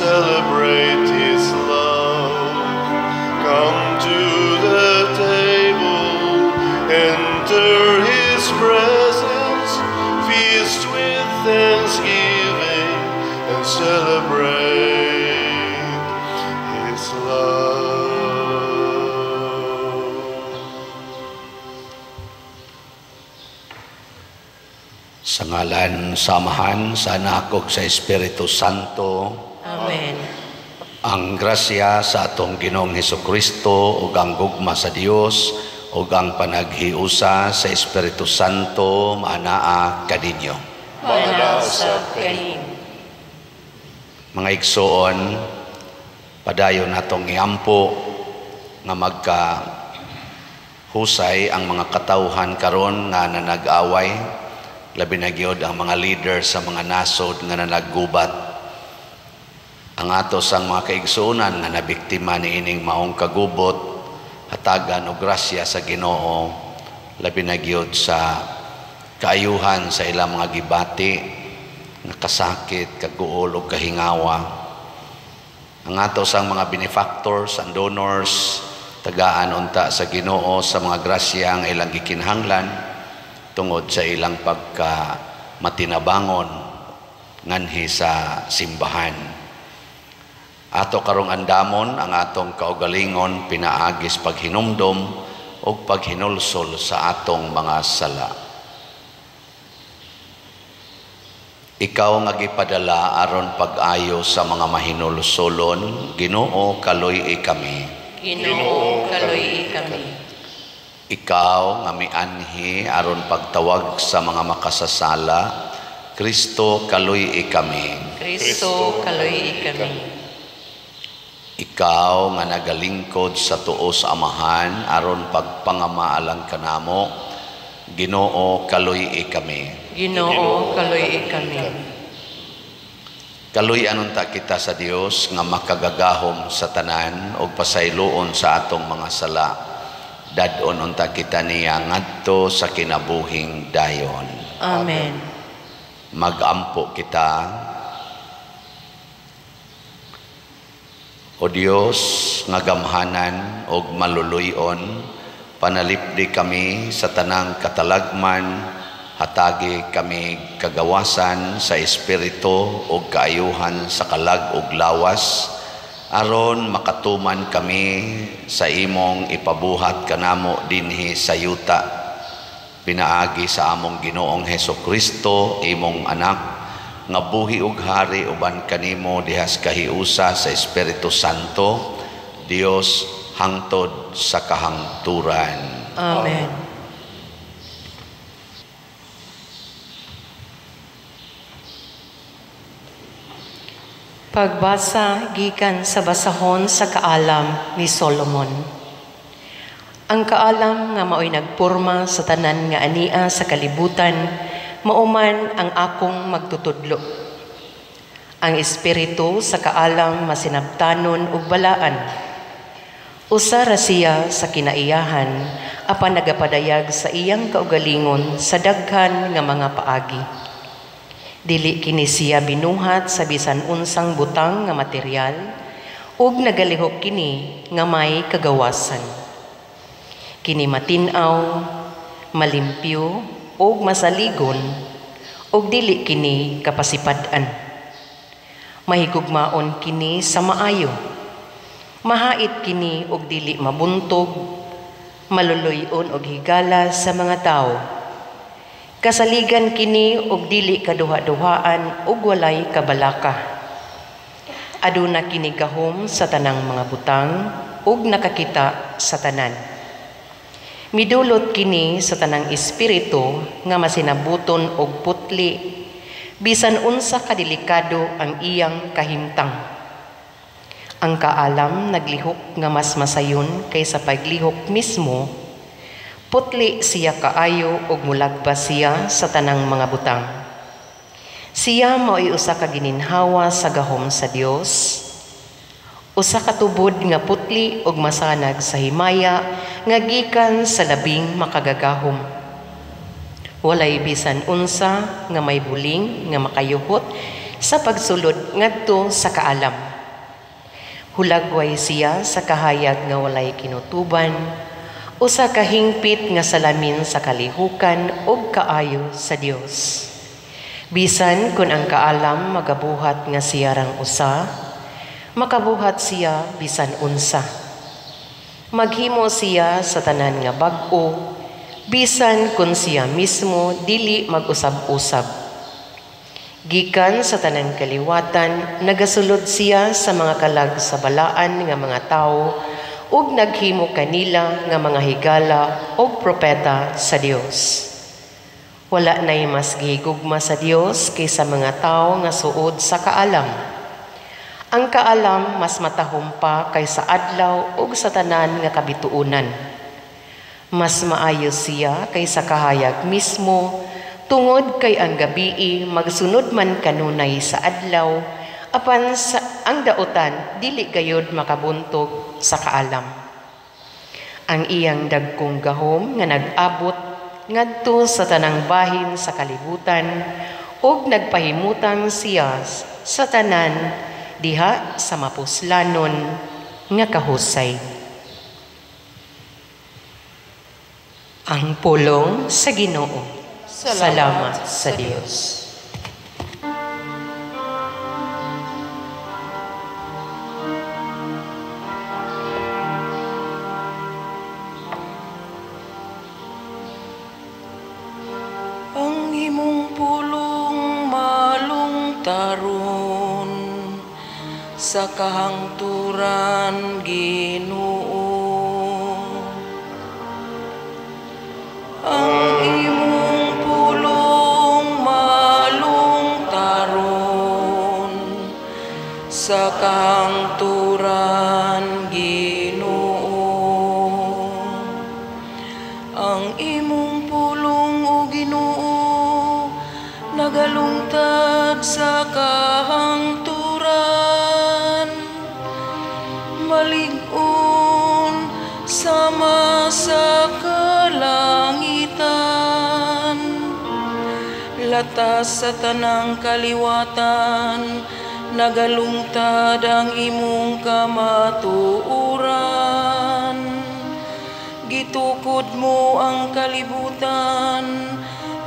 celebrate His love. Come to the table, enter His presence, feast with thanksgiving, and celebrate His love. Sa ngalan samahan sa Anak ug sa Espiritu Santo. Amen. Ang grasya sa atong Ginoong Hesukristo ug ang gugma sa Dios ug ang panaghiusa sa Espiritu Santo maanaa kadinyo. Manasa kanin. Mga igsoon, padayon natong iampo nga magkahusay ang mga katawhan karon nga nanag-away, labi na gyud ang mga leader sa mga nasod nga nanaggubat. Ang atos ang mga kaigsuonan nga nabiktima ni ining maong kagubot, hatagan og grasya sa Ginoo, labi na gyud sa kaayuhan sa ilang mga gibati, nakasakit, kaguol ug kahingawa. Ang atos ang mga benefactors and donors, tagaan unta sa Ginoo sa mga grasya ang ilang gikinahanglan tungod sa ilang pagka matinabangon nganhi sa simbahan. Ato karong andamon ang atong kaugalingon pinaagis paghinumdom o paghinulsol sa atong mga sala. Ikaw nga gipadala aron pag-ayo sa mga mahinulsolon, Ginoo kaloy kami. Ginoo kaloy kami. Ikaw nga mianhi aron pagtawag sa mga makasasala, Kristo kaloy kami. Kristo kaloy kami. Ikaw nga nagalingkod sa tuo sa Amahan aron pagpangamaalang kanamo, Ginoo kaloy kami. Ginoo kaloy kami. Kaloy anunta kita sa Dios nga makagagahom sa tanan o pasayloon sa atong mga sala. Dadon unta kita niya ngadto sa kinabuhing dayon. Amen. Magampo kita. O Dios nga gamhanan og maluluyon, panalipdi kami sa tanang katalagman, hatagi kami kagawasan sa espiritu ug kaayuhan sa kalag ug lawas, aron makatuman kami sa imong ipabuhat kanamo dinhi sa yuta, pinaagi sa among Ginoong Hesukristo, imong anak, nga buhi ug hari uban kanimo dihas kahiusa sa Espiritu Santo, Dios hangtod sa kahangturan. Amen. Pagbasa gikan sa basahon sa kaalam ni Solomon. Ang kaalam nga mao'y nagporma sa tanan nga ania sa kalibutan, mauman ang akong magtutudlo. Ang espiritu sa kaalam masinabtanon ug balaan. Usa ra siya sa kinaiyahan, apan nagapadayag sa iyang kaugalingon sa daghan nga mga paagi. Dili kini siya binuhat sa bisan unsang butang nga material, ug nagalihok kini nga may kagawasan. Kini matinaw, malimpyo, ug masaligon, ug dili kini kapasipadan. Mahigugmaon kini sa maayo. Mahait kini og dili mabuntog, maluluyon og higala sa mga tao. Kasaligan kini og dili kaduha-duhaan ug walay kabalaka. Aduna kini gahom sa tanang mga butang ug nakakita sa tanan. Midulot kini sa tanang espiritu nga masinabuton og putli, bisan unsa kadelikado ang iyang kahimtang. Ang kaalam naglihok nga mas masayon kaysa paglihok mismo, putli siya kaayo ug mulagbas siya sa tanang mga butang. Siya mao'y usa ka gininhawa sa gahom sa Dios, usa ka tubod nga putli ug masanag sa himaya nga gikan sa labing makagagahom. Walay bisan unsa nga may buling nga makayuhot sa pagsulod ngadto sa kaalam. Hulagway siya sa kahayag nga walay kinutuban, o sa kahingpit nga salamin sa kalihukan o kaayo sa Dios. Bisan kun ang kaalam magabuhat nga siyarang usa, makabuhat siya bisan unsa. Maghimo siya sa tanan nga bag-o, bisan kun siya mismo dili mag-usab-usab. Gikan sa tanang kaliwatan, nagasulod siya sa mga kalag sa balaan nga mga tao ug naghimo kanila nga mga higala o propeta sa Dios. Wala na'y mas gihigugma sa Dios kaysa mga tao nga suod sa kaalam. Ang kaalam mas matahom pa kaysa adlaw ug sa tanan nga kabituunan. Mas maayo siya kaysa kahayag mismo, tungod kay ang gabii magsunod man kanunay sa adlaw, apan sa ang dautan dili gayud makabuntog sa kaalam. Ang iyang dagkong gahom nga nag-abot ngadto sa tanang bahin sa kalibutan ug nagpahimutan siya sa tanan diha sa mapuslanon nga kahusay. Ang pulong sa Ginoo. Salamat sa Dios. Ang imong pulong malungtaron sa kahangturan, Ginoo. Ang imong pulong malungtaron sa kahangturan, Ginoo. Ang imong pulong, o Ginoo, nagalungtad sa kahangturan, malig-on sama sa kalangitan, latas sa tanang kaliwatan, nagalungtad ang imong kamatuoran. Gitukod mo ang kalibutan,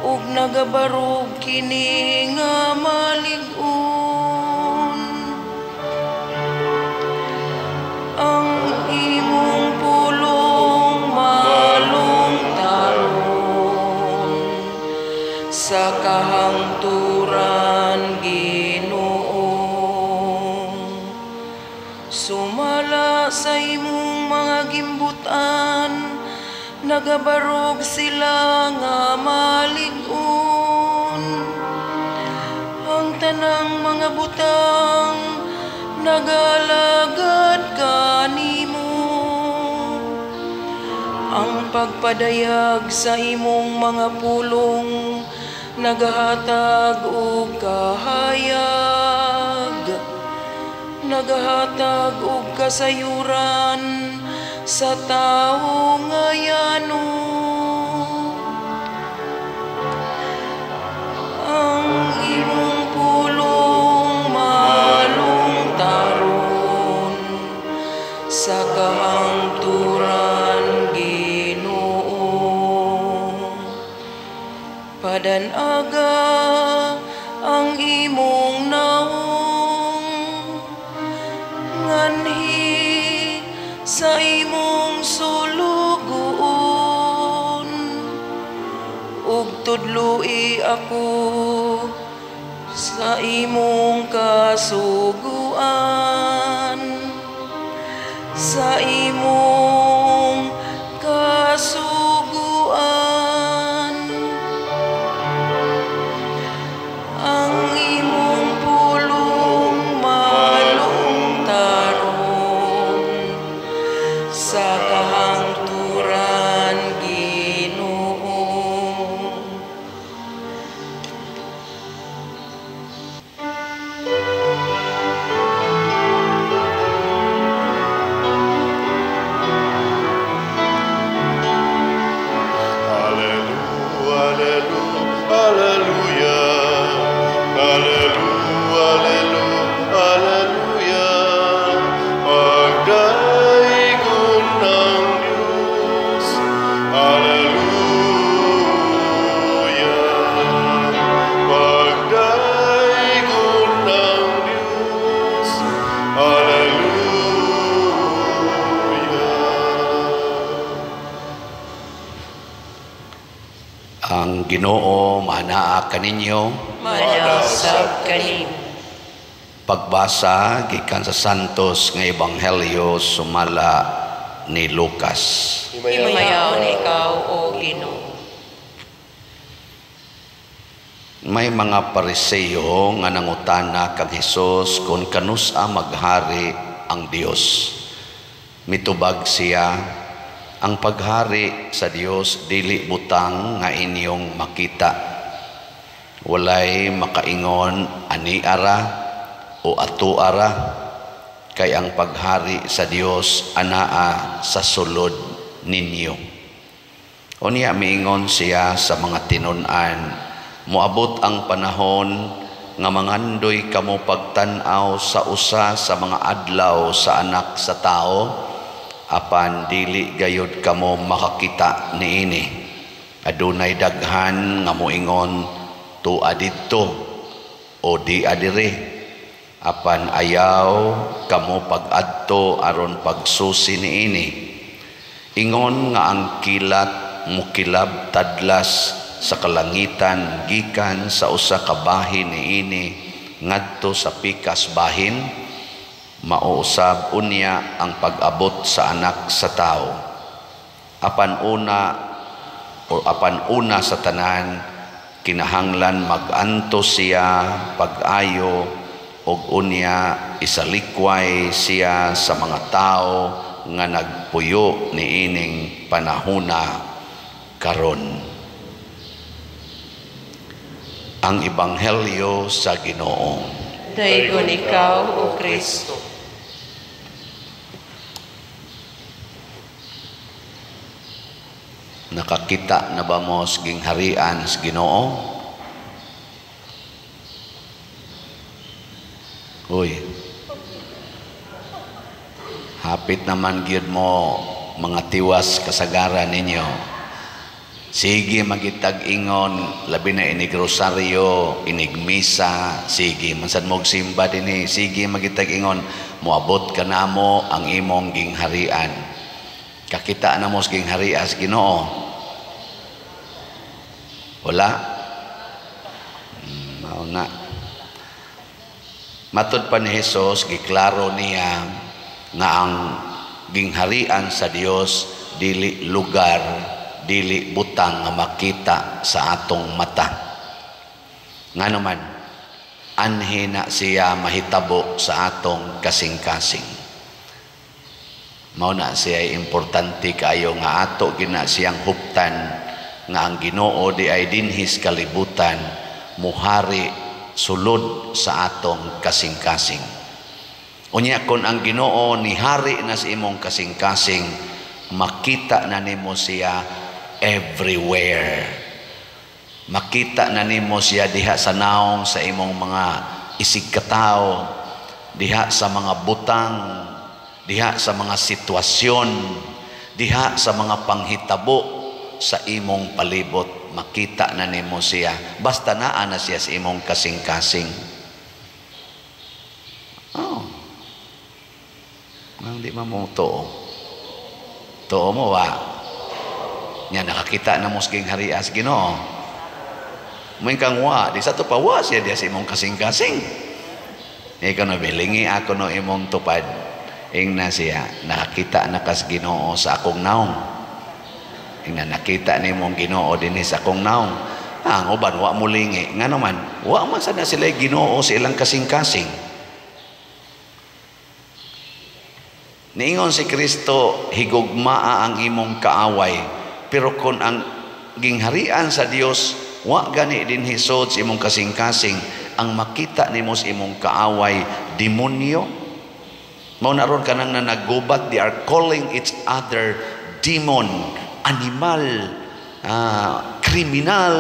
ug nagabarog kini nga malig-on. Ang imong pulong malungtaron sa kahangturan, Ginoo. Sumala sa imong mga gimbutan, nagabarog sila nga malig-on. Ang tanang mga butang nagalagad kanimo. Ang pagpadayag sa imong mga pulong nagahatag og kahayag, nagahatag og kasayuran sa tao nga yano. Ang imong pulong malungtaron sa kahangturan, Ginoo. Padan-aga ang imong naong, nganhi sa imong sulugoon, ug tudloi ako sa imong kasuguan, sa imong kasuguan. Ang imong pulong malungtaron sa kahangturan, Ginoo. Ang Ginoo manaa kaninyo. Manasab kanin. Pagbasa gikan sa Santos nga Ebanghelyo sumala ni Lucas. Himayaw ikaw, O Ginoo. May mga Pariseo nga nangutana kang Hesus kung kanusa maghari ang Dios. Mitubag siya, ang paghari sa Dios dili butang nga inyong makita. Walay makaingon ani ara o ato ara, kay ang paghari sa Dios anaa sa sulod ninyo. Unya miingon siya sa mga tinun-an, moabot ang panahon nga mangandoy kamo pagtan-aw sa usa sa mga adlaw sa anak sa tao, apan dili gayud kamo makakita niini. Adunay daghan nga moingon, tua didto o di adire, apan ayaw kamo pag-adto aron pagsusi niini. Ingon nga ang kilat mukilab tadlas sa kalangitan gikan sa usa ka bahin niini ngadto sa pikas bahin, mauusab unya ang pag-abot sa anak sa tao. Apan una sa tanan kinahanglan mag-anto siya pag-ayo og unya isalikway siya sa mga tao nga nagpuyo niining panahona karon. Ang Ebanghelyo sa Ginoo. Daygon ikaw, O Kristo. Nakakita na ba mo sa gingharian sa Ginoo? Uy. Hapit naman gyud mo mga tiwas kasagaran ninyo. Sige magitag ingon, labi na inig rosaryo, inig misa, sige mansan mog simba dinhi, sige magitag ingon, moabot ka namo ang imong gingharian. Kakita na mo sa gingharian sa Ginoo. Wala. Mao na. Matud pa ni Hesus, giklaro niya nga ang gingharian sa Dios dili lugar, dili butang nga makita sa atong mata. Nga naman, anhi na siya mahitabo sa atong kasing-kasing. Mao na siya importante kayo nga ato gina siyang huptan nga ang Ginoo di ay dinhis kalibutan muhari sulod sa atong kasing-kasing. Unya kon ang Ginoo ni hari na sa imong kasing-kasing, makita na nimo siya everywhere. Makita na nimo siya diha sa naong sa imong mga isig katao, diha sa mga butang, diha sa mga sitwasyon, diha sa mga panghitabo sa imong palibot. Makita na nimo siya basta naa na siya sa imong kasing-kasing. Hindi mo too mo wa nya nakakita na mo sa gingharian sa Ginoo. May kang wa di sa to pa wa siya diya sa imong kasing-kasing. Ikaw na bilingi ako no imong tupad. Ingna siya nakakita na kas Ginoo sa akong naong. Ingna nakita ni mong Ginoo dinhi sa akong naong. Ang uban wa mo lingi nga naman wa man sana sila Ginoo sa ilang kasing-kasing. Niingon si Kristo, higugmaa ang imong kaaway, pero kung ang gingharian sa Dios wa gani din hisod sa imong kasing-kasing, ang makita nimo sa imong kaaway demonyo. Mao na ron kanang na naggubat, they are calling each other demon, animal, kriminal,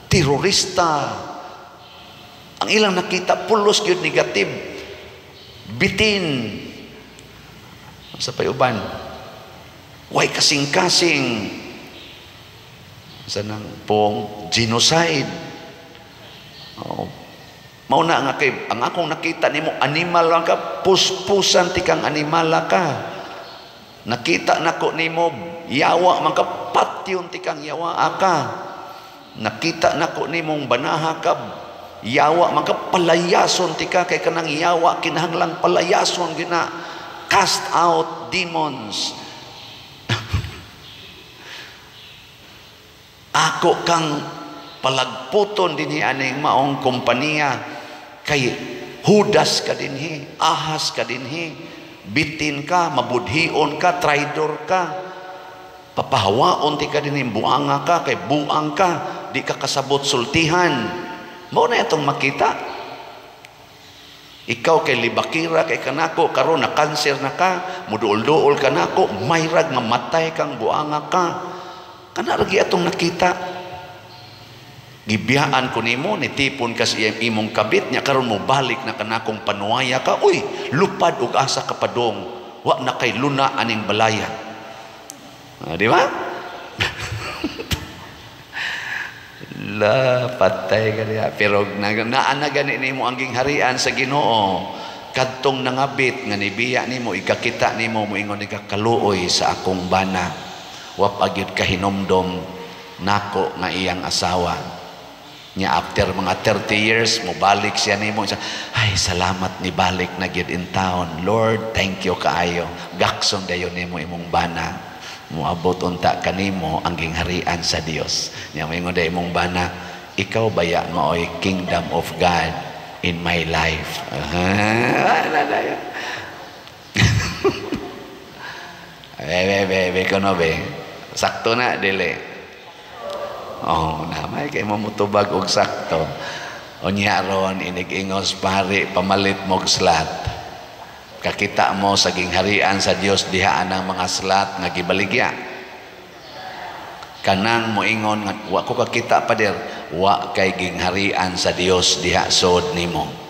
terorista. Ang ilang nakita pulos gyud negative, bitin sa payuban, way kasing-kasing sa nang pong genocide. Mao na nga kay ang akong nakita nimo animal lang ka, puspusan tikang animal ka. Nakita nako nimo yawa man ka patyon ti kang yawa aka. Nakita nako nimong banaha ka yawa man ka palayason ti ka kay kanang yawa kinahanglang palayason gina cast out demons. Ako kang palagputon dinhi aning maong kompanya kay hudas ka dinhi, ahas ka dinhi, bitin ka, mabudhion ka, traidor ka, papahawaon ti ka dinhi, buanga ka, kay buang ka, di ka kasabot sultihan. Mao na itong makita. Ikaw kay libakira kay kanako karon na kanser na ka, muduol-duol ka nako, mayrag nga matay kang buanga ka. Kana lagi atong nakita. Gibiyaan ko nimo, nitipon ka sa imong kabit nya karon mo balik na kanakong panuwaya ka. Uy, lupad ug asa ka padong. Wa na kay luna aning balaya. Di ba? La patay ka diha. Pero naa gani nimo ang gingharian sa Ginoo. Kadtong nangabit nga nibiya nimo, ikakita nimo moingon ikaluoy sa akong bana. Wa pagyud kahinomdom nako nga iyang asawa. Nya after mga 30 years mo balik siya nimo, ay salamat ni balik na gyud in town. Lord, thank you kaayo. Gakson dayon nimo imong bana. Moabot unta kanimo ang gingharian sa Dios. Nya moingon day imong bana, ikaw baya maoy kingdom of God in my life. Be kono be. Sakto na dili. Oh, namay kay mamutubag og sakto. Unya ron inig-ingos pare pamalit mog slat. Kakita mo sa gingharian sa Dios diha anang mga slat nga gibaligya. Kanang moingon nga wa ko kakita pa der, wa kay gingharian sa Dios diha sod nimo.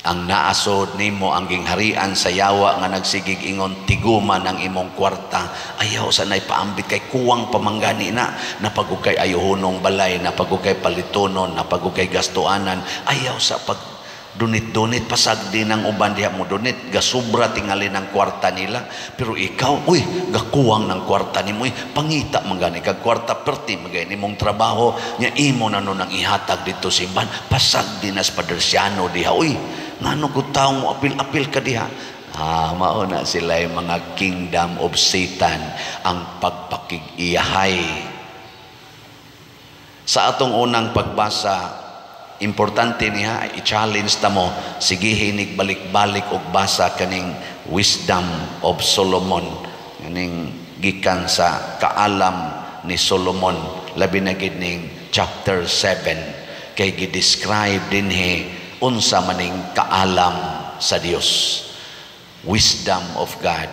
Ang naasod nimo ang gingharian sa yawa nga nagsigig ingon tiguman ang imong kwarta. Ayaw sanay paambit kay kuwang pamanggani na napagukay ayuhunong balay, napagukay palitonon, napagukay gastuanan. Ayaw sa pag dunit-dunit pasagdi ng uban diha mo dunit gasubra tingali ng kwarta nila. Pero ikaw, uy, gakuwang ng kwarta nimo, pangita manggani kag kwarta perti magay nimong trabaho nya imo na no nang ihatag dito simban pasagdi nas padersyano diha. Uy, ngano ko taong mo apil-apil ka diha. Mauna sila yung mga kingdom of Satan, ang pagpakig-iyahay. Sa atong unang pagbasa, importante niya, i-challenge ta mo, sige hinig balik-balik og basa kaning Wisdom of Solomon, kaning gikan sa kaalam ni Solomon, labi na gid ning chapter 7, kay gi-describe dinhi unsa maning kaalam sa Dios. Wisdom of God.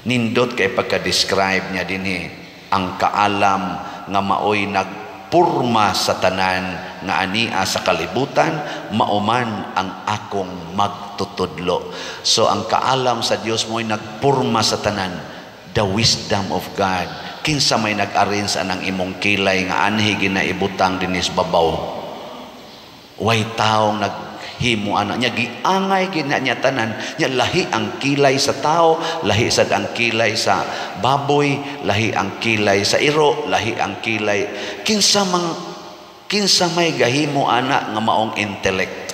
Nindot kay pagka-describe niya dinhi ang kaalam nga maoy nagpurma sa tanan nga ania sa kalibutan, mauman ang akong magtutudlo. So ang kaalam sa Dios mo'y nagpurma sa tanan, the wisdom of God. Kinsa may nag-arrange anang imong kilay nga anhi ginaibutang dinis babaw. Way taong naghimo anak niya giangay gina niya tanan niya, lahi ang kilay sa tao, lahi sad ang kilay sa baboy, lahi ang kilay sa iro, lahi ang kilay kinsa may gahimo anak nga maong intellect.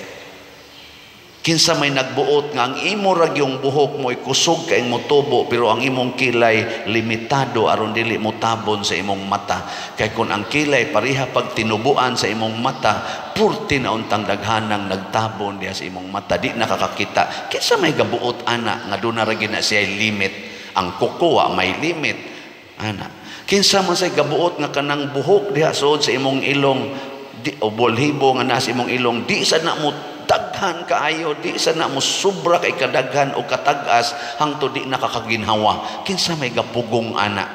Kinsa may nagbuot nga ang imo rag yung buhok mo kusog kay mo tubo, pero ang imong kilay limitado aron dili mo tabon sa imong mata. Kay kun ang kilay pariha pag tinubuan sa imong mata, purti na untang daghanang nagtabon diha sa imong mata, di nakakakita. Kinsa may gabuot ana nga doon na ra gina siya limit. Ang kukuwa may limit ana. Kinsa man say gabuot nga kanang buhok diha suod sa imong ilong, di o bolhibo nga nasa imong ilong, di sad na mo daghan kaayo, di sa na mo sobra kay kadaghan o katagas hangtod di nakakaginhawa. Kinsa may gapugong ana?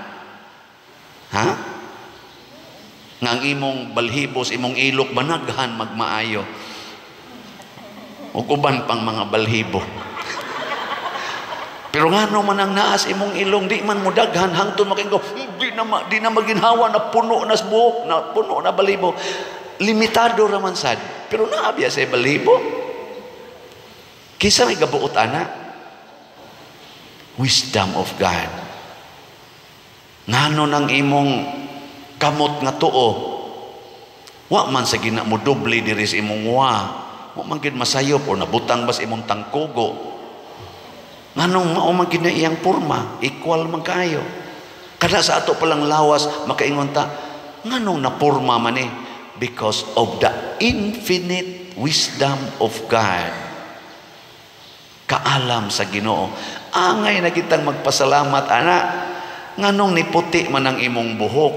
Ha? Nga ang imong balhibos, imong ilok banaghan magmaayo. Ug uban pang mga balhibo. Pero ngano man ang naas imong ilong, di man mo daghan hangtod makinggo, di na maginhawa na puno na buhok, na puno na balhibo. Limitado raman sad, pero naabya sa balibo. Kisa may gabuot ana. Wisdom of God. Ngano nang imong kamot nga tuo, wa man sa gina mo doble diri sa imong wa, wa man gid masayop o nabutang bas imong tangkugo. Nganong mao man gid na iyang porma, equal man kayo. Kada sa ato palang lawas makaingon ta, nganong na porma man ni? Because of the infinite wisdom of God. Kaalam sa Ginoo. Angay na kitang magpasalamat, ana. Nganong ni puti man ang imong buhok,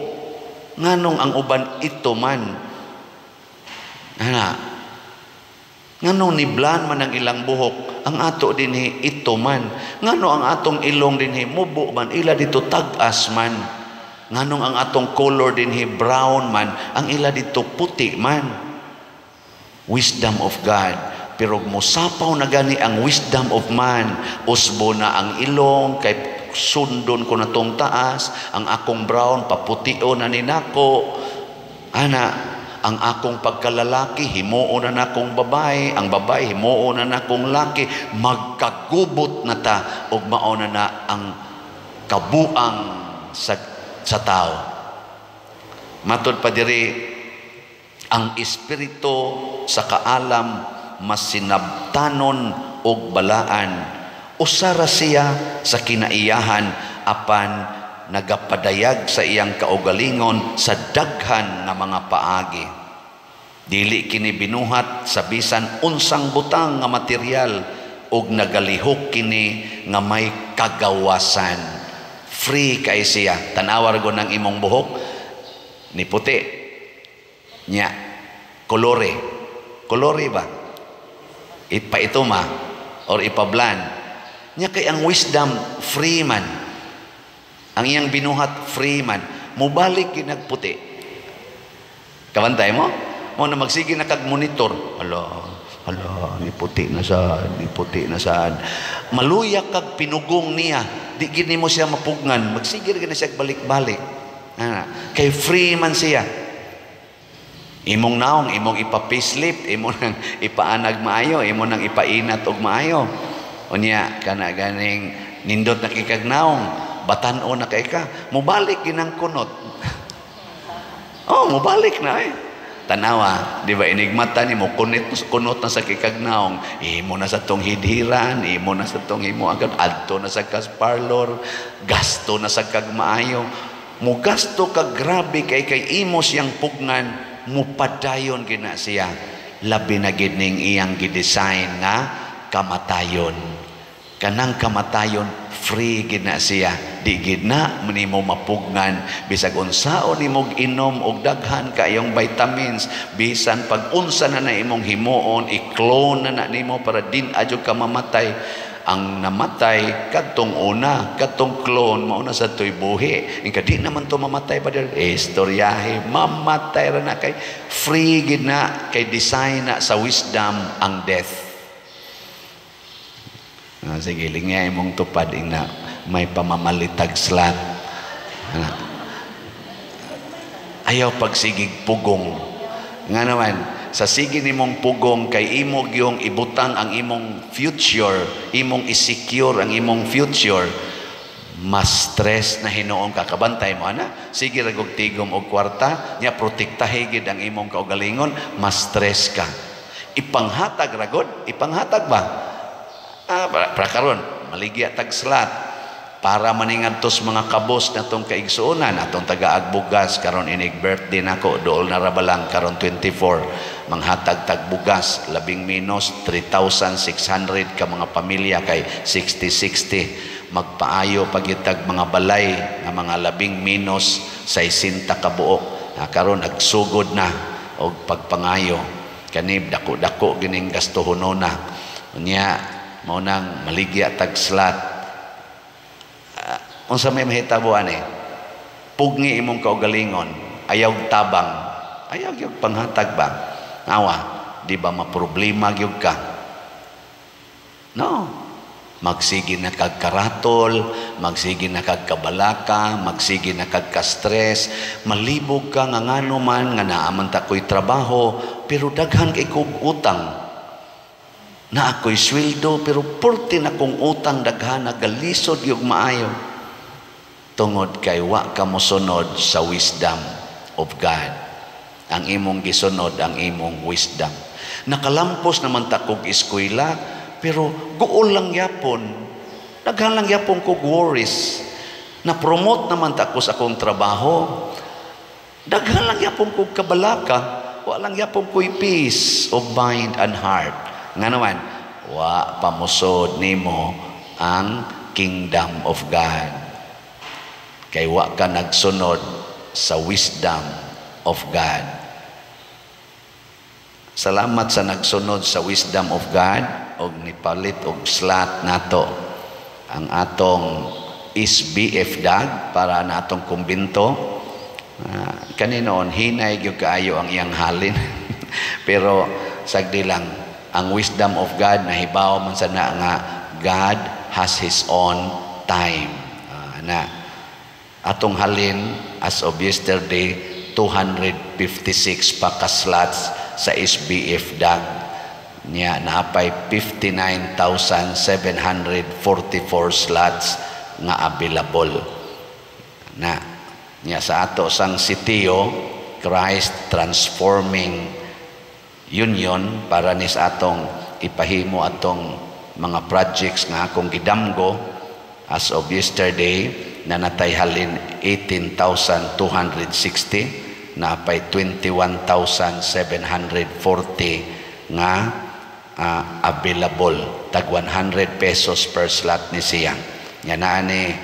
nganong ang uban ito man, ana. Nganong ni blan man ang ilang buhok, ang ato dinhi ito man. Ngano ang atong ilong dinhi mubo man, ila dito tagas man. Nganong ang atong color dinhi brown man, ang ila dito puti man. Wisdom of God. Pero musapaw na gani ang wisdom of man. Usbo na ang ilong kay sundon ko na tong taas, ang akong brown paputio na ninako. Ana, ang akong pagkalalaki himuon na nakong babae, ang babae himuon na nakong laki, magkagubot na ta ug mao na ang kabuang sa tao. Matod pa diri, ang espiritu sa kaalam mas sinabtanon og balaan, usara siya sa kinaiyahan apan nagapadayag sa iyang kaugalingon sa daghan nga mga paagi. Dili kini binuhat sa bisan unsang butang nga material ug nagalihok kini nga may kagawasan. Free kay siya. Tanawar ko ng imong buhok ni puti nya kolore. Kolore ba? Ipa ito ma or ipablan. Nya kay ang wisdom free man. Ang iyang binuhat free man. Mubalik ginagputi. Kabantay mo? Mo na magsige na kag monitor. Hala, ni puti na sad. Maluyak kag pinugong niya. Di gini mo siya mapugnan. Magsige na siya balik-balik. Kay free man siya. Imong naong, imong ipa-facelift, imong nang ipaanag maayo, imong nang ipainat og maayo. Unya, kana ganing nindot na kikagnaong, batan-o na kay ka, mubalik ginang kunot. Oh, mubalik na eh. Tanawa, di ba inigmata ni mo, kunot na sa kikagnaong, imo na sa tong hidhiran, imo na sa tong imo agad, adto na sa kas parlor, gasto na sa kagmaayo. Mo gasto kag grabe kay imo siyang pugnan, mupadayon gina siya. Labi na gid ning iyang gidesign nga kamatayon. Kanang kamatayon free gid na siya. Di gid na manimo mapugnan bisag unsaon nimo inom og daghan kayong vitamins, bisan pag unsa na imong himuon i-clone na nimo para din adyo ka mamatay. Ang namatay kadtong una, kadtong clone mao na sa toy buhi. Ingka di naman to mamatay pa der. Istoryahe mamatay ra na kay free gid na kay design na sa wisdom ang death. Sige, lingya imong tupad na may pamamalitag slat. Ayaw pagsigig pugong. Nga naman, sa sige nimong pugong kay imo gyung ibutang ang imong future, imong isecure ang imong future, mas stress na hinuong kakabantay mo ana. Sige ra gog tigom og kwarta, nya protektahe gid ang imong kaugalingon, mas stress ka. Ipanghatag ra gud, ipanghatag ba? Para karon maligya tag slat para maningadtos mga kabos natong kaigsuonan atong taga-agbugas karon inig birthday nako dool na rabalang karon 24 manghatag tag bugas labing minus 3,600 ka mga pamilya kay 60-60 magpaayo pagitag mga balay nga mga labing minus 60 ka buok karon nagsugod na og pagpangayo kanib dako-dako gining gastuhonona unya mao nang maligya tag slat. Unsa may mahitabuan pugni imong kaugalingon, ayaw tabang, ayaw gyud panghatag ba? Awa, di ba maproblema gyud ka? No. Magsige na kag karatol, magsige na kag kabalaka, magsige na kag ka-stress, malibog ka nga ngano man nga naaman ta ko'y trabaho, pero daghan kay kog utang. na ako'y sweldo pero purti na kong utang daghan nagalisod yung maayo tungod kay wa ka mosunod sa wisdom of God. Ang imong gisunod ang imong wisdom. Nakalampos naman ta kog eskwela pero guol lang yapon, daghan lang yapon kog worries. Na-promote naman ta ko sa akong trabaho, daghan lang yapon kog kabalaka, wa lang yapon ko'y peace of mind and heart. Nga naman, wa pamusod nimo ang kingdom of God. Kay wa ka nagsunod sa wisdom of God. Salamat sa nagsunod sa wisdom of God og nipalit og slot nato ang atong SBF dag para na atong kumbinto. Kaninoon hinay gyud kaayo ang iyang halin pero sagdi lang ang wisdom of God nahibaw man sana nga God has His own time. Na atong halin as of yesterday 256 pa ka slots sa SBF dag niya naapay 59,744 slots nga available na niya sa ato sang sitio Christ Transforming Union para ni sa atong ipahimo atong mga projects nga akong gidamgo as of yesterday na natay halin 18,260 na pay 21,740 nga available tag 100 pesos per slot ni siya nga naa ni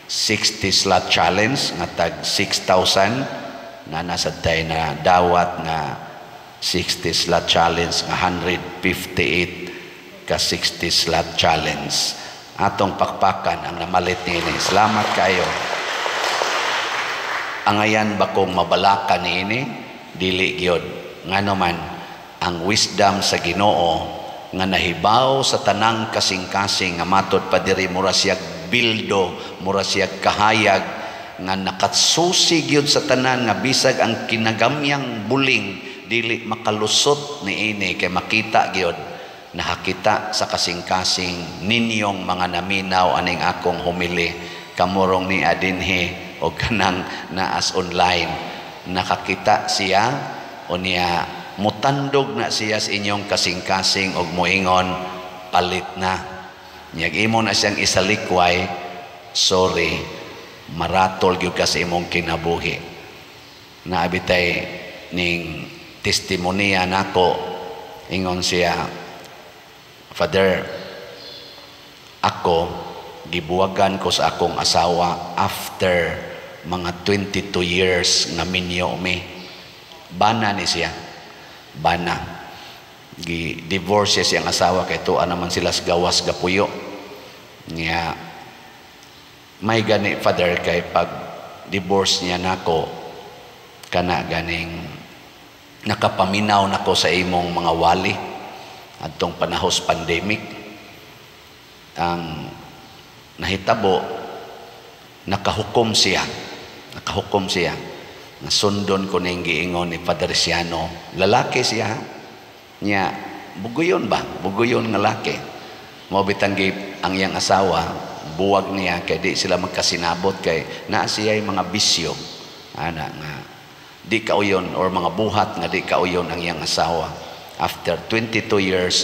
60 slot challenge nga tag 6,000 na nasa tay na dawat nga 60 slot challenge nga 158 ka 60 slot challenge atong pakpakan ang namalit niini. Salamat kayo. Angayan ba kong mabalaka niini? Dili gyud. Ngano man ang wisdom sa Ginoo nga nahibaw sa tanang kasing-kasing nga matod pa diri mura siyag bildo, mura siyag kahayag nga nakatsusi gyud sa tanan nga bisag ang kinagamyang buling dili makalusot niini kay makita gyud nakakita sa kasing-kasing ninyong mga naminaw aning akong humili kamurong ni adinhe o kanang naas online nakakita siya o niya mutandog na siya sa inyong kasing-kasing og moingon palit na nyag imo na siyang isalikway sorry maratol gyud ka sa imong kinabuhi naabitay ning testimonya nako ingon siya Father ako gibuwagan ko sa akong asawa after mga 22 years nga minyo mi bana ni siya bana gi-divorce siya ang asawa kay tuwa naman sila sa gawas gapuyo niya may gani Father kay pag divorce niya nako kana ganing nakapaminaw nako sa imong mga wali adtong panahos pandemic ang nahitabo nakahukom siya na sundon ko ning giingon ni Father Siano lalaki siya niya buguyon nga laki mao bitang ang iyang asawa buwag niya kay di sila magkasinabot kay naa siya mga bisyo ana nga di kauyon or mga buhat nga di kauyon ang iyang asawa after 22 years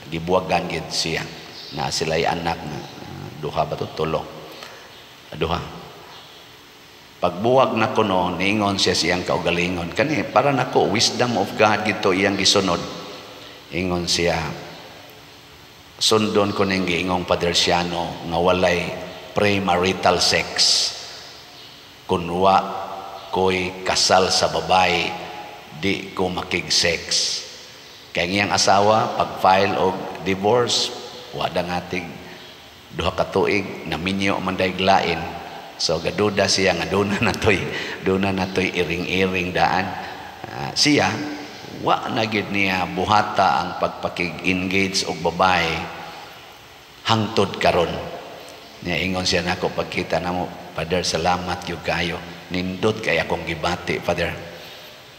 gibuwagan gid siya na sila'y anak nga duha ba to tulo duha pagbuwag na kuno niingon siya siyang kaugalingon kani para nako wisdom of God gito iyang gisunod ingon siya sundon ko ning giingong Padre Siano nga walay premarital sex kunwa ko'y kasal sa babae di ko makig-sex kay ngiyang asawa pag-file og divorce wada ngatig duha ka tuig naminyo man day glain so gaduda siya nga duna natoy iring-iring daan siya wa na gid niya buhata ang pagpakig-engage og babae hangtod karon niya ingon siya nako pagkita namo Father salamat gyud kayo nindot kay akong gibati Father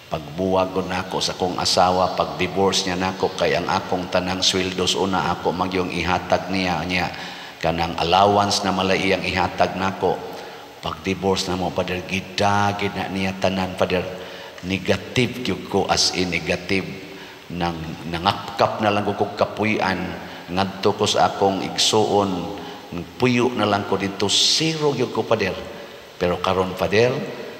Pagbuwag ko nako sa kong asawa, pag-divorce niya nako, kay ang akong tanang sweldos una ako magyong ihatag niya kanang allowance na malaiyang ihatag nako. Pag-divorce na mo, Father, gidagid na niya tanan, Father. Negative gyud ko, as in negative. Nangapkap na lang ko kapuyan, ngadto ko sa akong igsuon, puyo na lang ko dito, zero gyud ko, Father. Pero karon, Father,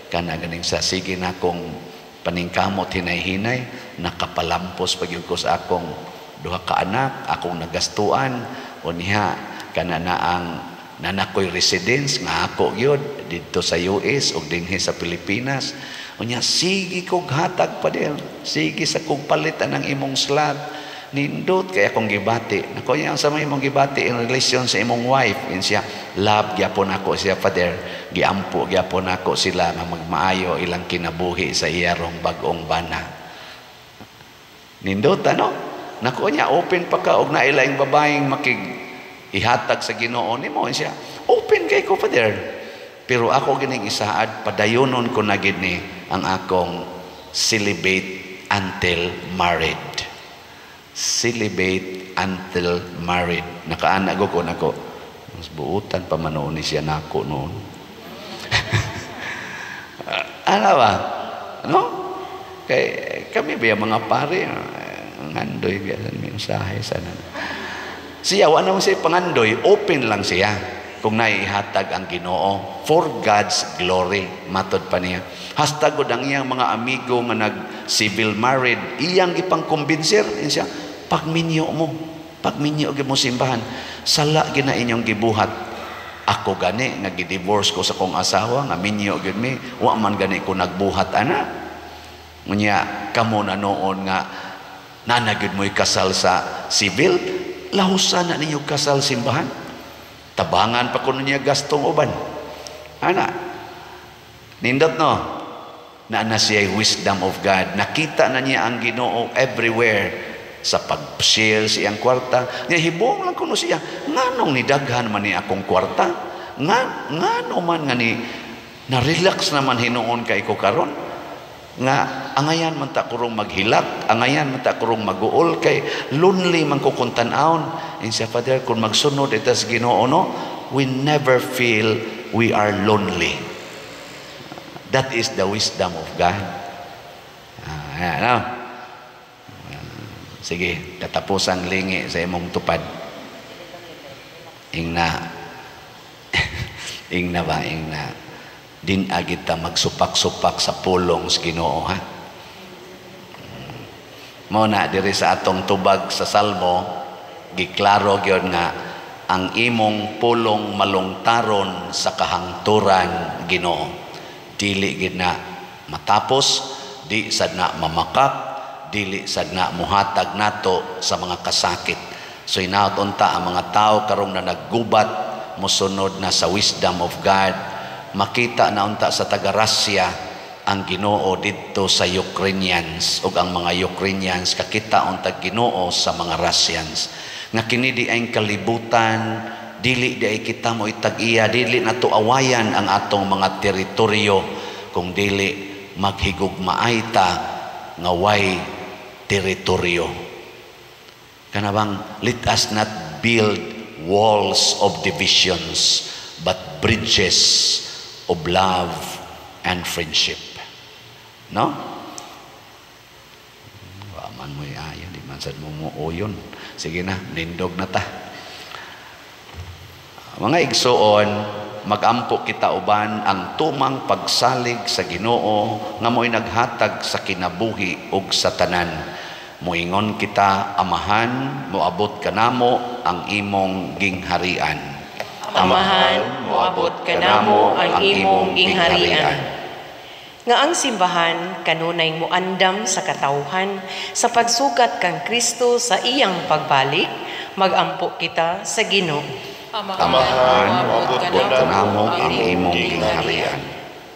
kana ganing sa sige na akong paningkamot hinay-hinay, nakapalampos pag ko sa akong duha ka anak, akong nagastuan, o niya, kana na ang nanakoy residence, nga ako yun, dito sa US, o dinhi sa Pilipinas, o niya, sige kong hatag pa din, sige sa kong palitan ng imong slot, nindot kaya akong gibati, nako niya, sa mga imong gibati in relation sa imong wife, in siya, love, gyapon ako siya, Father, giampo gyapon ako sila nga magmaayo ilang kinabuhi sa iyarong bag-ong bana. Nindot ano? Nako niya, open pa ka og nailaing babaeng makig ihatag sa Ginoo nimo siya. Open kay ko, Father. Pero ako gining isaad, padayonon ko na gid ni ang akong celibate until married. Celibate until married. Nakaanak ko nako. Mas buutan pa manoon ni siya nako noon. Ano ba? No? Kay kami ba mga pare, ngandoy biya sa mensahe sana. Siya wala naman siya pangandoy, open lang siya kung naihatag ang Ginoo for God's glory, matod pa niya. Hastag ang iyang mga amigo nga nag-civil married, iyang ipang-kumbinser siya, pagminyo mo simbahan, sala gina inyong gibuhat. Ako gani nag-divorce ko sa kong asawa nga minyo gyud mi, wa man gani ko nagbuhat ana. Unya kamo na noon nga nanagyud mo'y kasal sa civil, lahusan na ninyo kasal simbahan. Tabangan pa ko niya gastong uban. Ana. Nindot no. Na siya wisdom of God. Nakita na niya ang Ginoo everywhere. Sa pag-share siyang kwarta, niya hibong lang kuno siya, nganong nidaghan man ni akong kwarta, ngano man nga ni na-relax naman hinuon kay ko karon, nga angayan man ta kurong maghilak, angayan man ta kurong maguol, kay lonely man ko kung tan-aon. And siya, Father, kung magsunod itas Ginoo no, we never feel we are lonely. That is the wisdom of God. Ayan, no? Sige, katapusang lingi sa imong tupad. Ingna din agit ta magsupak-supak sa pulong sa Ginoo, ha? Mo na diri sa atong tubag sa Salmo, giklaro gyud nga ang imong pulong malungtaron sa kahangturan, Ginoo. Dili gid na matapos, di sad na mamakak, dili sad na muhatag nato sa mga kasakit. So inaot unta ang mga tao karong na naggubat, mosunod na sa wisdom of God, makita na unta sa taga-Russia ang Ginoo didto sa Ukrainians, ug ang mga Ukrainians kakita unta Ginoo sa mga Russians. Nga kini di ay kalibutan, dili di ay kita mo itag-iya, dili nato awayan ang atong mga teritoryo, kung dili maghigugmaay ta nga way teritoryo. Kanabang, let us not build walls of divisions, but bridges of love and friendship. No? Waman mo ayon, di man sad mo muuyon. Sige na, nindog na ta. Mga igsoon, magampo kita uban ang tumang pagsalig sa Ginoo nga mo'y naghatag sa kinabuhi ug sa tanan. Moingon kita, Amahan, moabot kanamo ang imong gingharian. Amahan, moabot kanamo ang imong gingharian. Nga ang simbahan kanunay moandam sa katawhan sa pagsugat kang Kristo sa iyang pagbalik, magampo kita sa Ginoo. Amahan, moabot kanamo ang imong gingharian.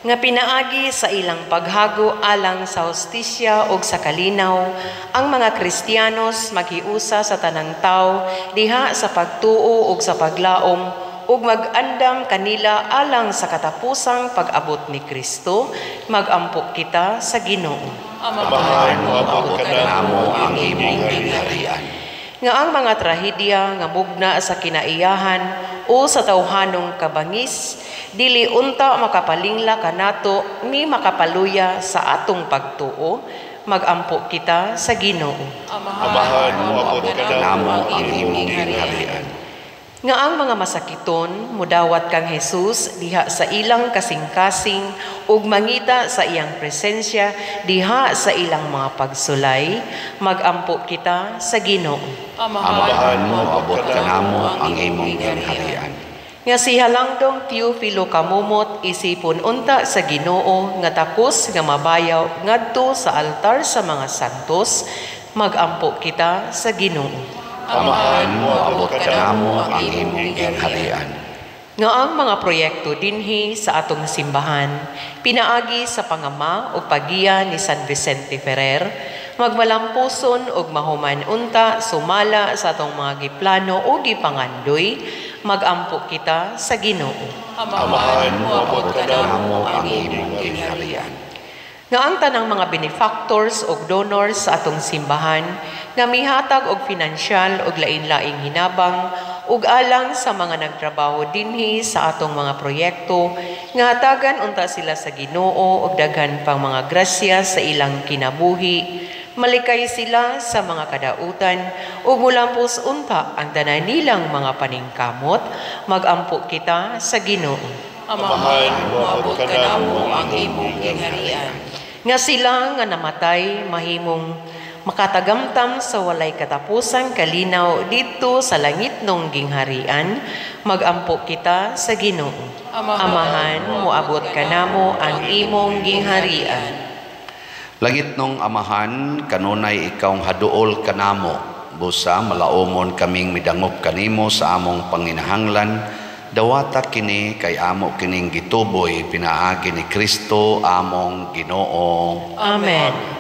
Nga pinaagi sa ilang paghago alang sa hostisya o sa kalinaw, ang mga Kristiyanos maghiusa sa tanang tao diha sa pagtuo o sa paglaom o ug mag-andam kanila alang sa katapusang pag-abot ni Kristo, mag-ampo kita sa Ginoo. Amahan mo abot kanamo ang imong gingharian. Nga ang mga trahedya nga mugna sa kinaiyahan o sa tawhanong kabangis, dili unta makapalingla kanato ni makapaluya sa atong pagtuo, mag-ampo kita sa Ginoo. Amahan mo abot kanamo ang imong gingharian. Nga ang mga masakiton, mudawat kang Jesus diha sa ilang kasing-kasing ug mangita sa iyang presensya diha sa ilang mga pagsulay, mag-ampo kita sa Ginoo. Amahan mo abot kanamo ang imong gingharian. Nga si Halangdong Teofilo Kamumot isipon unta sa Ginoo nga takos nga mabayaw ngadto sa altar sa mga santos, mag-ampo kita sa Ginoo. Amahan mo abot kanamo ang imong gingharian. Nga ang mga proyekto dinhi sa atong simbahan, pinaagi sa pangama o pagiya ni San Vicente Ferrer, magmalampuson og mahuman unta sumala sa atong mga giplano o gipangandoy, mag-ampo kita sa Ginoo. Amahan mo abot kanamo ang imong gingharian. Nga ang tanang mga benefactors o donors sa atong simbahan, nga mihatag og pinansyal og lain-laing hinabang ug alang sa mga nagtrabaho dinhi sa atong mga proyekto, nga hatagan unta sila sa Ginoo og daghan pang mga grasya sa ilang kinabuhi. Malikay sila sa mga kadautan ug mulampos unta ang tanan nilang mga paningkamot, mag-ampo kita sa Ginoo. Amahan mo abot kanamo ang imong gingharian. Nga sila nga namatay mahimong makatagamtam sa walay katapusang kalinaw dito sa langit nung gingharian, mag-ampo kita sa Ginoo. Amahan, moabot kanamo ang imong gingharian. Langit nung Amahan, kanunay ikaw haduol kanamo, busa malaumon kaming midangop kanimo sa among panginahanglan, dawata kini kay amo kining gituboy pinaagi ni Kristo among Ginoo. Amen.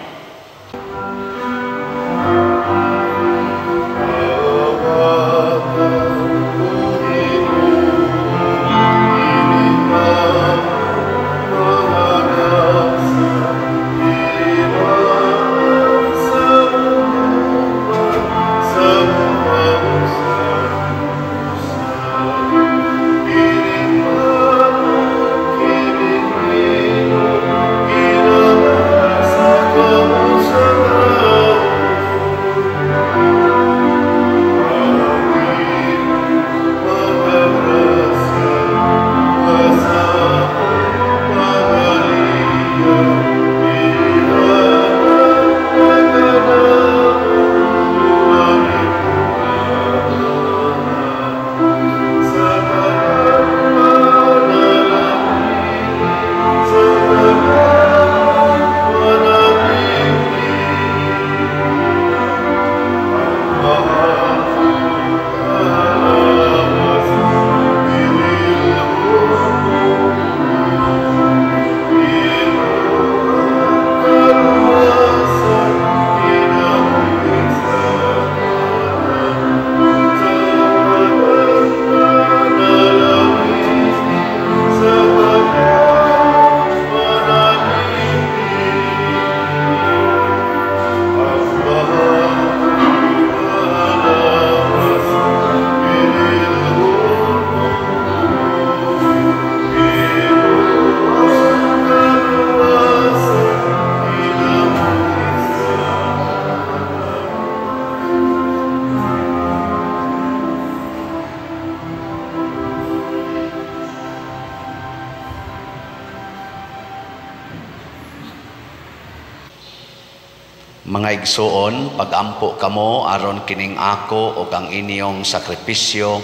Mga igsuon, pagampo kamo aron kining ako o ang inyong sakripisyo,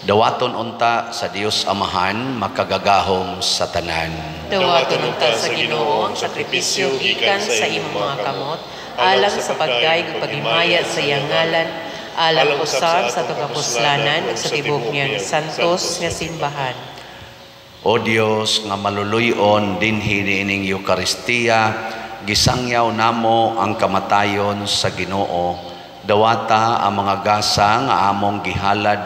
dawaton unta sa Dios Amahan makagagahom sa tanan. Dawaton unta sa Ginoo ang sakripisyo gikan sa imong mga kamot, alang sa pagdayeg ug paghimaya sa iyang ngalan, alang usab sa tugapuslanan ug sa tibok niyang santos nga simbahan. O Dios nga maluluyon dinhi niining Eucharistia, gisangyaw namo ang kamatayon sa Ginoo, dawata ang mga gasa nga among gihalad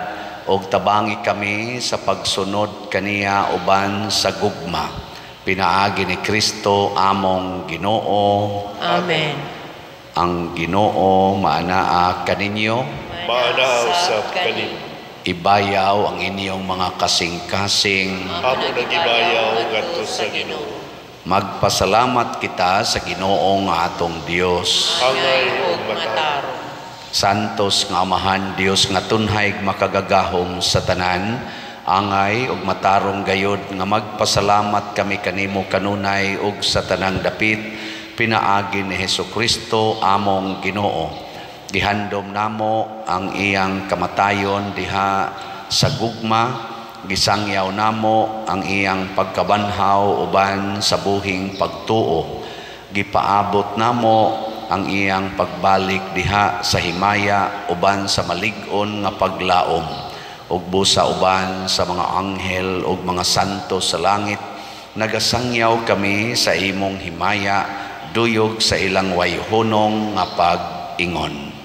og tabangi kami sa pagsunod kaniya uban sa gugma. Pinaagi ni Kristo among Ginoo. Amen. Ang Ginoo maanaa kaninyo. Maanaw sa kanin. Ibayaw ang inyong mga kasing-kasing. Amo nagibayaw ngadto sa Ginoo. Magpasalamat kita sa Ginoo nga atong Dios. Angay og ug mataro. mataro. Santos nga Amahan Dios nga tunhay makagagahom sa tanan, angay ug matarong gayod nga magpasalamat kami kanimo kanunay ug sa tanang dapit pinaagi ni Hesukristo among Ginoo. Gihandom namo ang iyang kamatayon diha sa gugma, gisangyaw namo ang iyang pagkabanhaw uban sa buhing pagtuo. Gipaabot namo ang iyang pagbalik diha sa himaya uban sa malig-on nga paglaom, ug busa uban sa mga anghel ug mga santo sa langit. Nagasangyaw kami sa imong himaya duyog sa ilang wayhonong nga pag-ingon.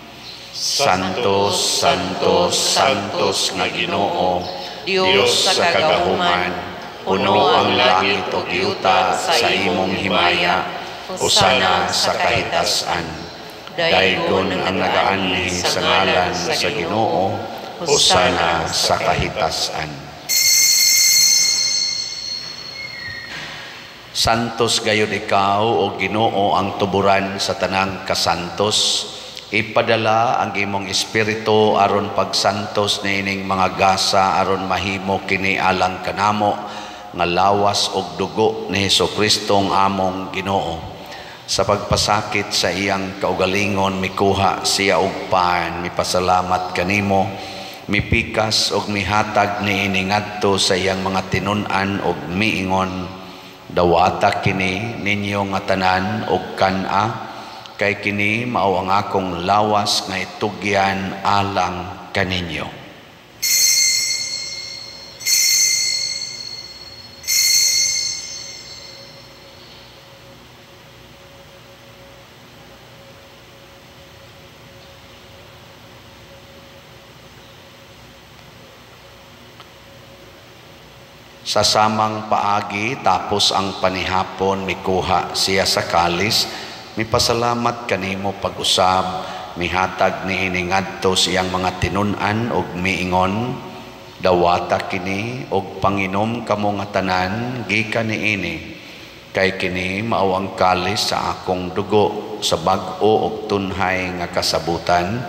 Santos, Santos, Santos nga Ginoo, Dios sa kagahuman, puno ang langit o yuta sa imong himaya, usana sa kahitasan. Daygon ang nagaanhi sa ngalan sa Ginoo, usana sa kahitasan. Santos gayud ikaw o Ginoo ang tuburan sa tanang kasantos. Ipadala ang imong espiritu aron pagsantos niining mga gasa aron mahimo kini alang kanamo nga lawas og dugo ni Hesukristo ang among Ginoo. Sa pagpasakit sa iyang kaugalingon mikuha siya og pan, mipasalamat kanimo, mipikas og mihatag niini ngadto sa iyang mga tinun-an og miingon, dawata kini ninyo nga tanan og kan-a, kay kini mao ang akong lawas nga itugyan alang kaninyo. Sa samang paagi tapos ang panihapon mikuha siya sa kalis, mipasalamat kanimo pag-usab, mihatag niini ngadto siyang mga tinun-an og miingon, dawata kini og panginom kamo nga tanan gikan niini, kay kini mao ang kalis sa akong dugo sa bag-o og tunhay nga kasabutan,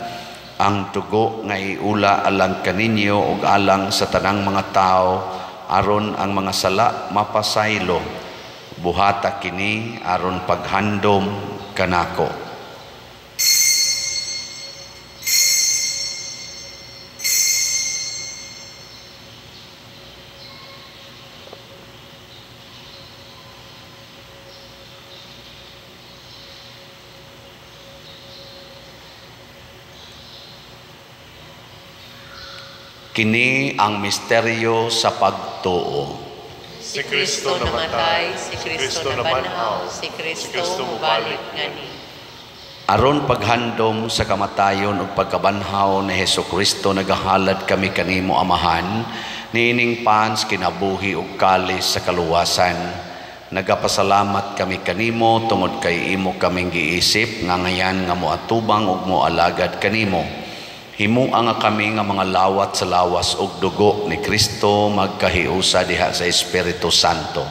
ang dugo nga iula alang kaninyo og alang sa tanang mga tao aron ang mga sala mapasaylo. Buhata kini aron paghandom kanako. Kini ang misteryo sa pagtuo. Si Kristo namatay, si Kristo nabanhaw, si Kristo mubalik ngani. Aron paghandom sa kamatayon ug pagkabanhaw ni Hesukristo nagahalad kami kanimo Amahan, niining pans kinabuhi ug kalis sa kaluwasan. Nagapasalamat kami kanimo tungod kay imo kaming giisip nga ngayan nga moatubang ug moalagad kanimo. Himuha nga kami nga mga lawat sa lawas ug dugo ni Kristo magkahiusa diha sa Espiritu Santo.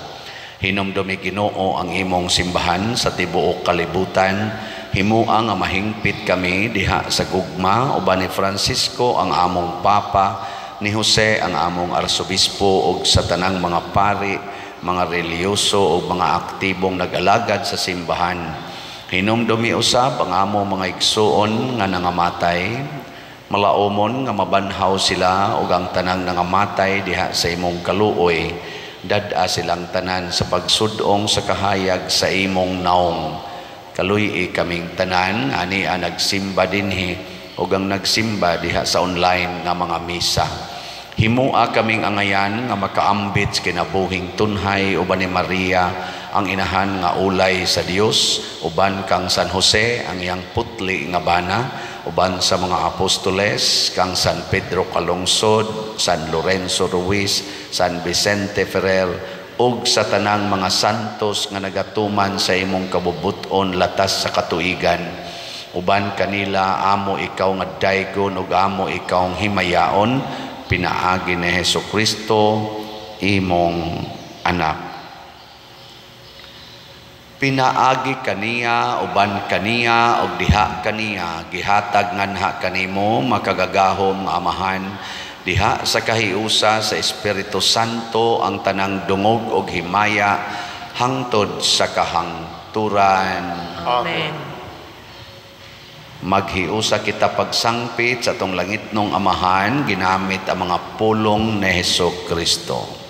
Hinumdumi Ginoo ang imong simbahan sa tibuok kalibutan. Himuha nga mahingpit kami diha sa gugma uban ni Francisco ang among Papa, ni Jose ang among Arsobispo ug sa tanang mga pari, mga reliyoso ug mga aktibong nag-alagad sa simbahan. Hinumdumi usab ang among mga igsuon nga nangamatay. Malaomon nga mabanhaw sila ug ang tanang nangamatay diha sa imong kaluoy, dad-a silang tanan sa pagsudong sa kahayag sa imong naong. Kaluy kaming tanan ani nagsimba dinhi ug ang nagsimba diha sa online nga mga misa. Himua kaming angayan nga makaambit kinabuhing tunhay uban ni Maria ang inahan nga ulay sa Dios, uban kang San Jose ang iyang putli nga bana, uban sa mga apostoles kang San Pedro Calungsod, San Lorenzo Ruiz, San Vicente Ferrer, ug sa tanang mga santos nga nagatuman sa imong kabubuton latas sa katuigan. Uban kanila amo ikaw nga daygon ug amo ikaw ang himayaon, pinaagi ni Hesukristo imong anak. Pinaagi kaniya uban kaniya ug diha kaniya gihatag nganha kanimo makagagahom nga amahan, diha sa kahiusa sa Espiritu Santo ang tanang dungog ug himaya hangtod sa kahangturan. Amen. Maghiusa kita pagsangpit sa tong langitnong amahan ginamit ang mga pulong ni Hesukristo.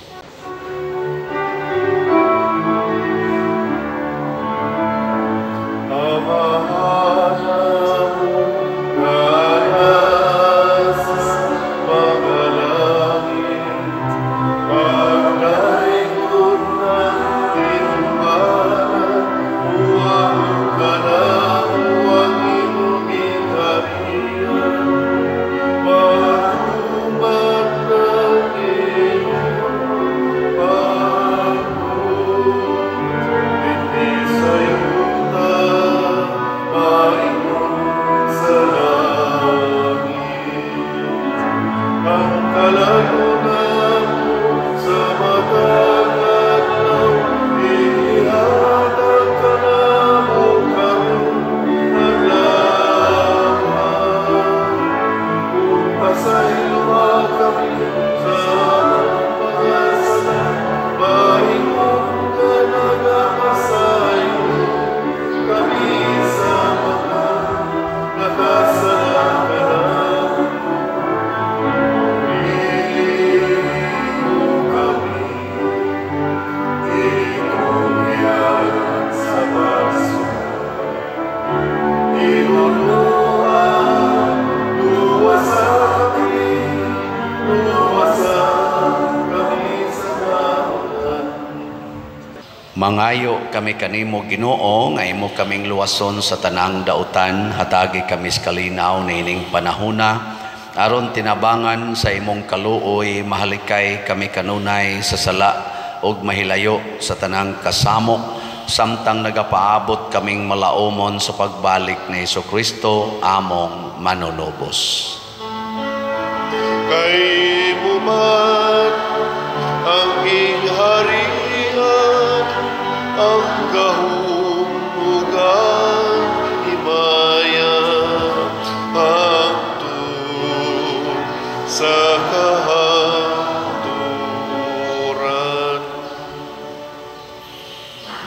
Mangayo kami kanimo Ginoo nga imo kaming luwason sa tanang dautan, hatagi kami sa kalinaw nining panahuna aron tinabangan sa imong kaluoy, mahalikay kami kanunay sa sala ug mahilayo sa tanang kasamok samtang nagapaabot kaming malaumon sa pagbalik ni Hesukristo among manunubos. Kay man ang inghari ang kahulugan himaya hangtod sa kahangturan.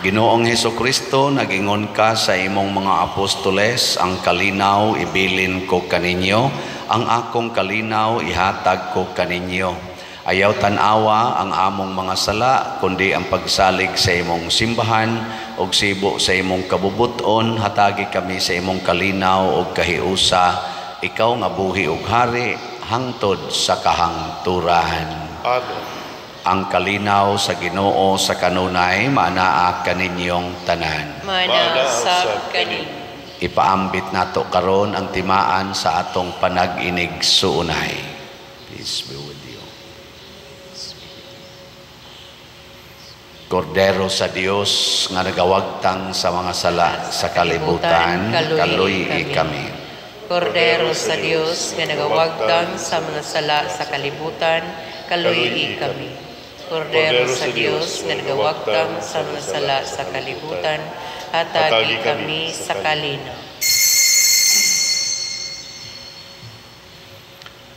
Ginoong Hesukristo, nagingon ka sa imong mga apostoles, ang kalinaw ibilin ko kaninyo, ang akong kalinaw ihatag ko kaninyo. Ayaw tanawa ang among mga sala, kundi ang pagsalig sa imong simbahan ug sibo sa imong kabubuton, hatagi kami sa imong kalinaw ug kahiusa, ikaw nga buhi ug hari hangtod sa kahangturan. Amen. Ang kalinaw sa Ginoo sa kanunay manaa kaninyong tanan. Manasab kanin. Ipaambit nato karon ang timaan sa atong panag-inig suunay. Peace be with you. Kordero sa Dios nga nagawagtang sa mga sala sa kalibutan, kaluy kami. Kordero sa Dios nga nagawagtang sa mga sala sa kalibutan, kaluy kami. Kordero sa Dios nga nagawagtang sa mga sala sa kalibutan, hatagi kami sa kalinaw.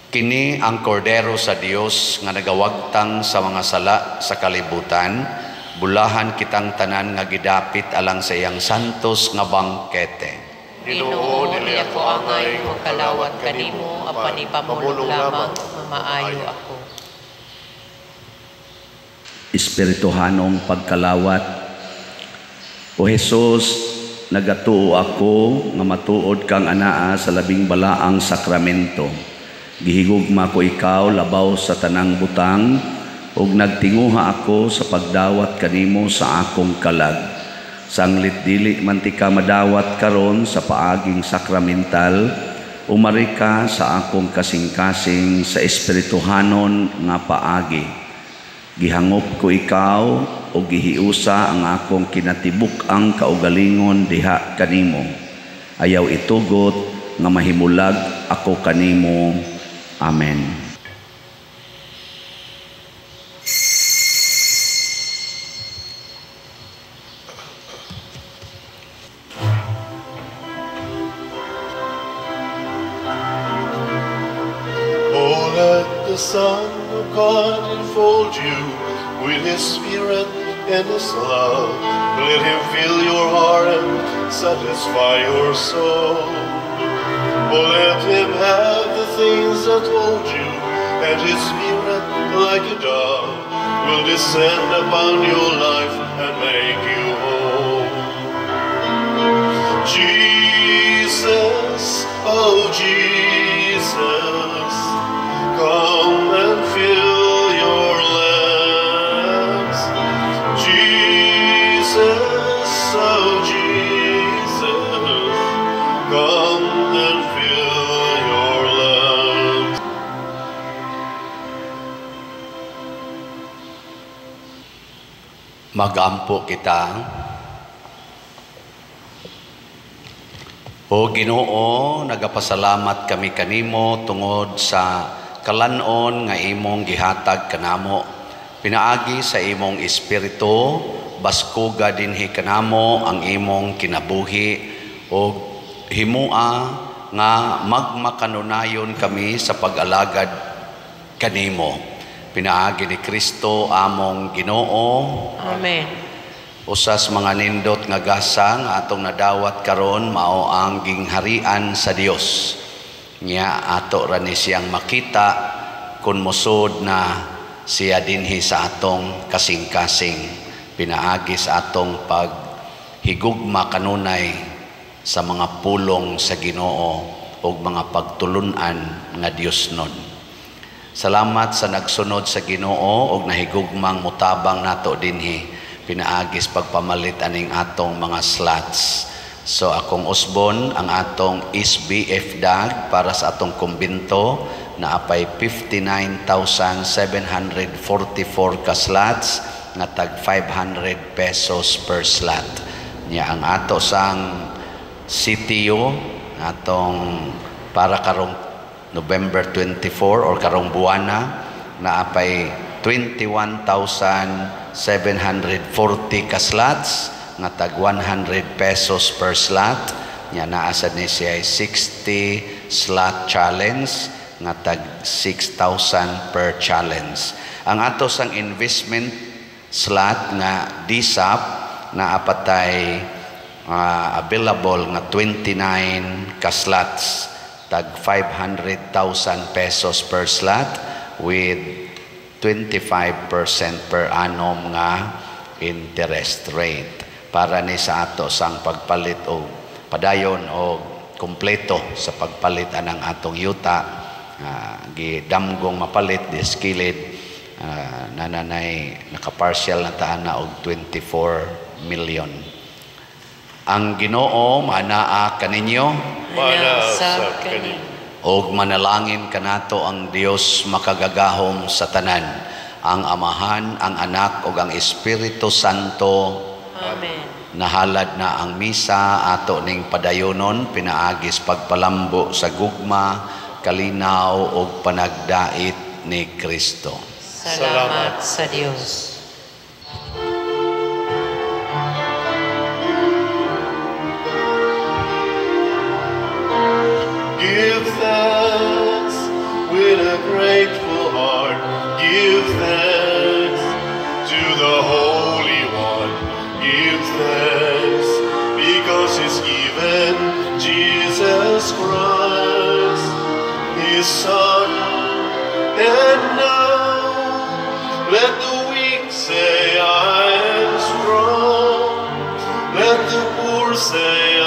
Kini ang kordero sa Dios nga nagawagtang sa mga sala sa kalibutan, bulahan kitang tanan nga gidapit alang sa iyang santos nga bangkete. Ginoo, dili ako angay magkalawat kanimo, apan ipamulong lamang mamaayo ako. Espirituhanong pagkalawat. O Jesus, nagatuo ako nga matuod kang anaa sa labing balaang sakramento. Gihigugma ko ikaw labaw sa tanang butang, ug nagtinguha ako sa pagdawat kanimo sa akong kalag. Sanglit dili man ti ka madawat karon sa paaging sakramental, umari ka sa akong kasing-kasing sa espirituhanon nga paagi. Gihangop ko ikaw o gihiusa ang akong kinatibuk ang kaugalingon diha kanimo. Ayaw itugot nga mahimulag ako kanimo. Amen. Oh, let the Son of God enfold you with His Spirit and His love. Let Him fill your heart and satisfy your soul. Oh, let Him have the things that hold you, and His Spirit, like a dove, will descend upon your life and make you whole. Jesus, oh Jesus, come and fill your lamps. Jesus, oh Jesus, come and fill your lamps. Magampo kita. O Ginoo, nagapasalamat kami kanimo tungod sa kalanon nga imong gihatag kanamo. Pinaagi sa imong espiritu, baskuga dinhi kanamo ang imong kinabuhi o himua nga magmakanunayon kami sa pag-alagad kanimo. Pinaagi ni Kristo among Ginoo. Amen. Usas mga nindot nga gasa nga atong nadawat karon mao ang gingharian sa Dios. Nya ato ra ni siyang makita kun mosud na siya dinhi sa atong kasing-kasing. Pinaagi sa atong paghigugma kanunay sa mga pulong sa Ginoo ug mga pagtulunan nga Diosnon. Salamat sa nagsunod sa Ginoo ug nahigugmang mutabang nato dinhi. Pinaagis pagpamalit aning atong mga slots. So akong usbon ang atong SBF DAG para sa atong kumbinto na apay 59,744 ka slots nga tag 500 pesos per slot. Nya ang ato sang CTO atong para karong November 24 or karong buwana na apay 21,740 ka slots nga tag 100 pesos per slot. Nya naa sad ni siya 60 slot challenge nga tag 6,000 per challenge. Ang ato sang investment slot nga DSAP na apatay available nga 29 ka slots tag 500,000 pesos per slot with 25% per annum nga interest rate para ni sa ato sang pagpalit o padayon o kompleto sa pagpalit anang atong yuta gidamgong mapalit diskilid nananay nakapartial na taana og 24 million. Ang Ginoo manaa kaninyo Manasa kaninyo. og manalangin kanato ang Dios makagagahom sa tanan, ang Amahan, ang Anak ug ang Espiritu Santo. Amen. Nahalad na ang misa ato ning padayonon pinaagis pagpalambo sa gugma, kalinaw ug panagdait ni Kristo. Salamat sa Dios. Give thanks with a grateful heart. Give thanks to the Holy One. Give thanks because He's given Jesus Christ, His Son. And now let the weak say, I am strong. Let the poor say,